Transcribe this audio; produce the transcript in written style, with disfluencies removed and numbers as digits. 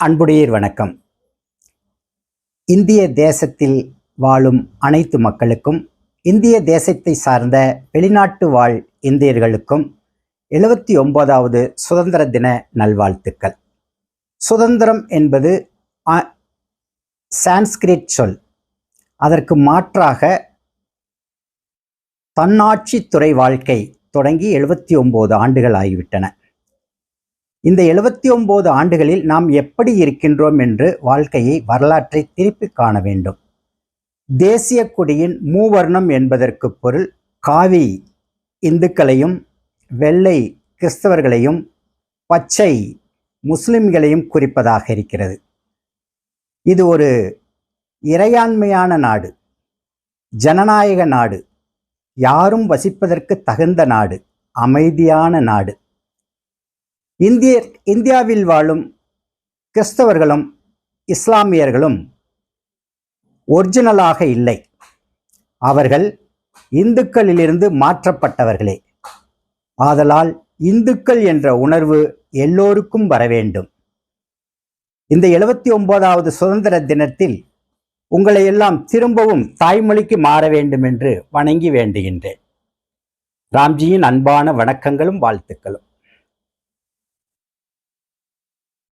அன்புடையீர் வணக்கம். இந்திய தேசத்தில் வாழும் அனைத்து மக்களுக்கும், இந்திய தேசத்தை சார்ந்த வெளிநாட்டு வாழ் இந்தியர்களுக்கும் 79வது சுதந்திர தின நல்வாழ்த்துக்கள். சுதந்திரம் என்பது சான்ஸ்கிரிட் சொல். அதற்கு மாற்றாக தன்னாட்சித்துறை வாழ்க்கை தொடங்கி 79 ஆண்டுகள் ஆகிவிட்டன. இந்த 79 ஆண்டுகளில் நாம் எப்படி இருக்கின்றோம் என்று வாழ்க்கையை, வரலாற்றை திருப்பி காண வேண்டும். தேசிய கொடியின் மூவர்ணம் என்பதற்கு பொருள் காவி இந்துக்களையும், வெள்ளை கிறிஸ்தவர்களையும், பச்சை முஸ்லிம்களையும் குறிப்பதாக இருக்கிறது. இது ஒரு இறையாண்மையான நாடு, ஜனநாயக நாடு, யாரும் வசிப்பதற்கு தகுந்த நாடு, அமைதியான நாடு. இந்தியாவில் வாழும் கிறிஸ்தவர்களும் இஸ்லாமியர்களும் ஒரிஜினலாக இல்லை. அவர்கள் இந்துக்களிலிருந்து மாற்றப்பட்டவர்களே. ஆதலால் இந்துக்கள் என்ற உணர்வு எல்லோருக்கும் வர வேண்டும். இந்த 79வது சுதந்திர தினத்தில் உங்களை எல்லாம் திரும்பவும் தாய்மொழிக்கு மாற வேண்டும் என்று வணங்கி வேண்டுகின்றேன். ராம்ஜியின் அன்பான வணக்கங்களும் வாழ்த்துக்களும்.